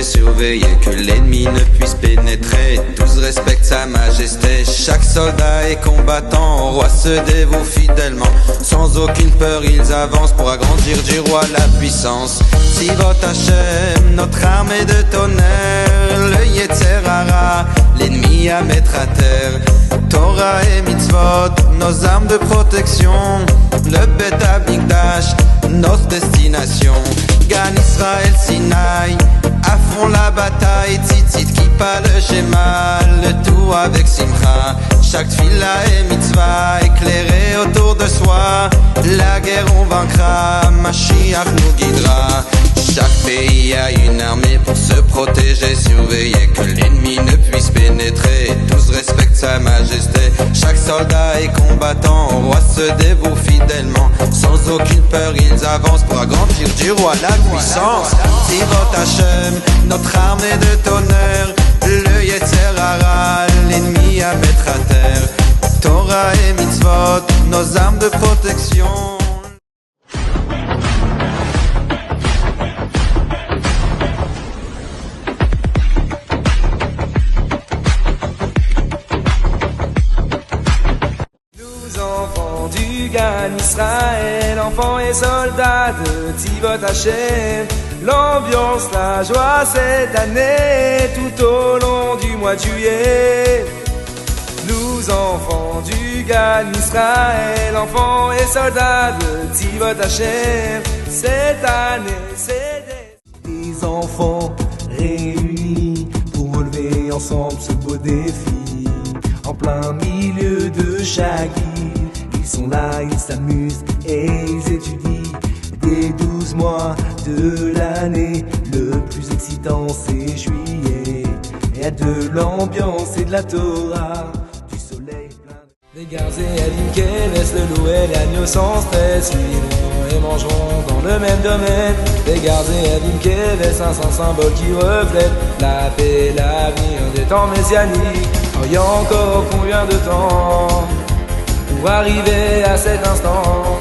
surveiller que l'ennemi ne puisse pénétrer. Tous respectent sa majesté, chaque soldat est combattant. Au roi se dévoue fidèlement, sans aucune peur ils avancent pour agrandir du roi la puissance. Tivot Hashem, notre armée de tonnerre, le Yetzer Hara, l'ennemi à mettre à terre. Torah et mitzvot, nos armes de protection, le Bet Amikdash, notre destination. Gan Israël Sinaï, à fond la bataille, tzitzit kippa le schéma, le tout avec simcha. Chaque fila et mitzvah éclairée autour de soi, la guerre on vaincra, Mashiach nous guidera. Chaque pays a une armée pour se protéger, surveiller que l'ennemi ne puisse pénétrer. Tous respectent sa majesté, chaque soldat est combattant. Au roi se dévoue fidèlement, sans aucune peur ils avancent pour agrandir du roi la puissance. Tivot Hashem, notre armée de tonnerre, le Yetzer Hara, l'ennemi à mettre à terre. Torah et mitzvot, nos armes de protection. Gan Israël, enfants et soldats de Tivot Hashem, l'ambiance, la joie cette année, tout au long du mois de juillet. Nous enfants du Gan Israël, enfants et soldats de Tivot Hashem, cette année c'est des enfants réunis pour relever ensemble ce beau défi, en plein milieu de chaque île. Ils sont là, ils s'amusent et ils étudient. Des 12 mois de l'année, le plus excitant c'est juillet. Il y a de l'ambiance et de la Torah, du soleil plein de... Les Garzelim qui laissent le loup et l'agneau sans stress, vivront et mangeront dans le même domaine. Les Garzelim qui laissent 500 symboles qui reflètent la paix et l'avenir des temps messianiques. Oh, y a encore combien de temps pour arriver à cet instant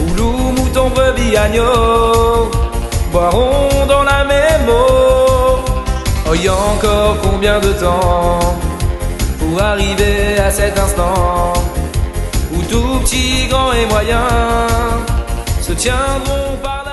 où loup, mouton, brebis, agneau boiront dans la même eau. Oh, y a encore combien de temps pour arriver à cet instant où tout petit, grand et moyen se tiendront par la main.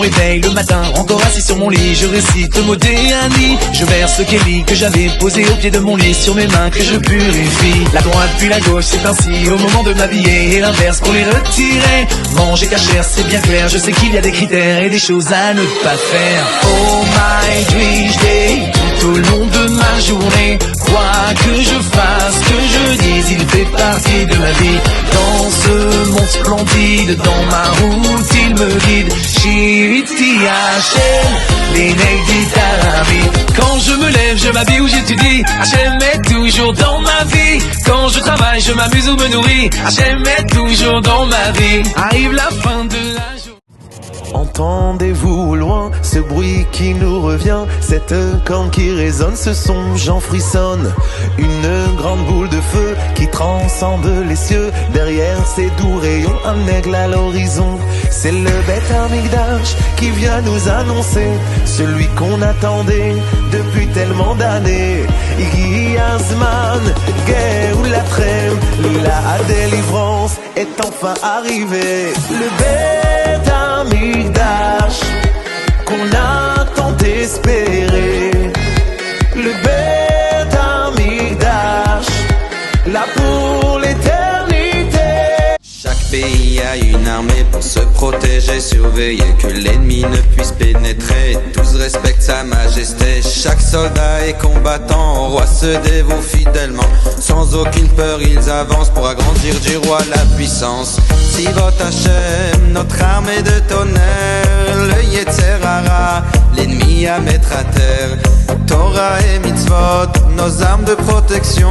Réveil le matin, encore assis sur mon lit, je récite le mot d'Éani. Je verse le Kéli que j'avais posé au pied de mon lit, sur mes mains que je purifie. La droite puis la gauche, c'est ainsi au moment de m'habiller, et l'inverse pour les retirer. Manger cachère, c'est bien clair, je sais qu'il y a des critères et des choses à ne pas faire. Oh my Jewish Day, tout au long de ma journée, quoi que je fasse, que je dise, il fait partie de ma vie. Dans ce monde splendide, dans ma route, il me guide. Shiriti Hashem, l'Enegdi Tarabi. Quand je me lève, je m'habille ou j'étudie. Hashem est toujours dans ma vie. Quand je travaille, je m'amuse ou me nourris. Hashem est toujours dans ma vie. Arrive la fin de la journée. Entendez-vous au loin ce bruit qui nous revient, cette corne qui résonne, ce son, j'en frissonne. Une grande boule de feu qui transcende les cieux, derrière ces doux rayons, un aigle à l'horizon. C'est le Bet Amikdash qui vient nous annoncer celui qu'on attendait depuis tellement d'années. Igi Azman, Geoulatrem, la délivrance est enfin arrivée. Le Bet Amikdash qu'on a tant espéré, le Bet Amikdash là pour l'éternité. Chaque pays a une armée pour se protéger, surveiller que l'ennemi ne puisse pénétrer. Tous respectent sa majesté, chaque soldat est combattant. Au roi se dévoue fidèlement, sans Sans aucune peur ils avancent pour agrandir du roi la puissance. Tzivot Hashem, notre armée de tonnerre, le Yetzer Hara, l'ennemi à mettre à terre. Torah et mitzvot, nos armes de protection,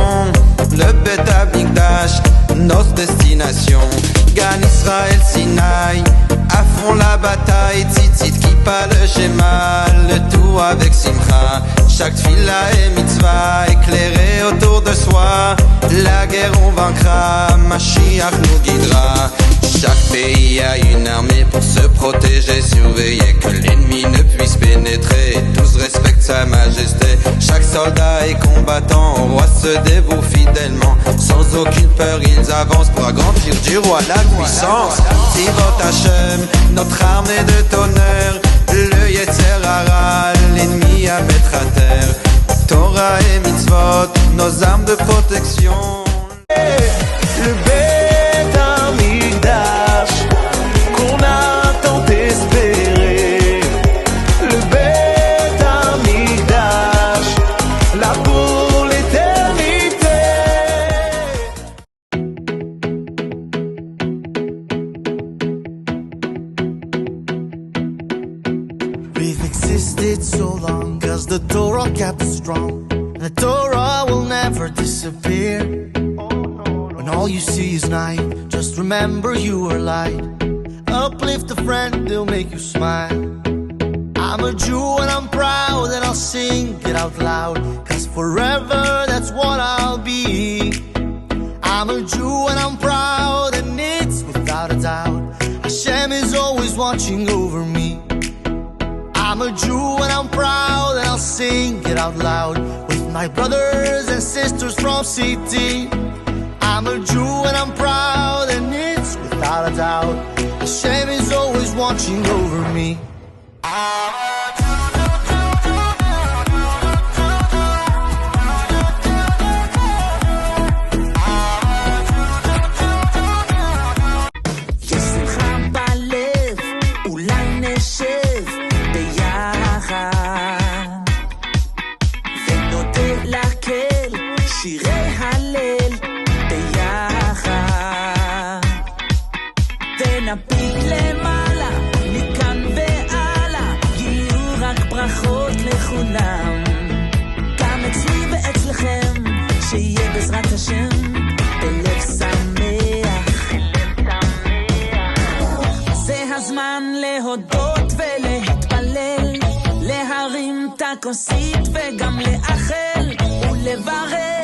le Bet Amikdash, notre destination. Gan Israël Sinaï, à fond la bataille, tzitzit kippa le schéma, le tout avec simcha. Chaque tfila et mitzvah éclairé autour de soi, la guerre on vaincra, Mashiach nous guidera. Chaque pays a une armée pour se protéger, surveiller que l'ennemi ne puisse pénétrer. Tous respectent sa majesté, chaque soldat est combattant, au roi se dévoue fidèlement. Sans aucune peur ils avancent pour agrandir du roi la puissance. Tzivot Hashem, notre armée de tonnerre, le Yetzer Hara, l'ennemi à mettre à terre. Torah et mitzvot, nos armes de protection. Le Bet Amikdash qu'on a tant espéré. Le Bet Amikdash, là pour l'éternité. We've existed so long cause the Torah kept us strong. The Torah will never disappear. When all you see is night, just remember you are light. Uplift a friend, they'll make you smile. I'm a Jew and I'm proud and I'll sing it out loud, cause forever that's what I'll be. I'm a Jew and I'm proud and it's without a doubt Hashem is always watching over me. I'm a Jew and I'm proud and I'll sing it out loud with my brothers and sisters from CT. I'm a Jew and I'm proud and it's without a doubt Hashem is always watching over me. שירי הלל ביחד ונפיק למעלה מכאן והלאה יהיו רק ברכות לכולם גם אצלי ואצלכם שיהיה בעזרת השם בלב שמח זה הזמן להודות ולהתפלל להרים את הכוסית וגם לאחל ולברך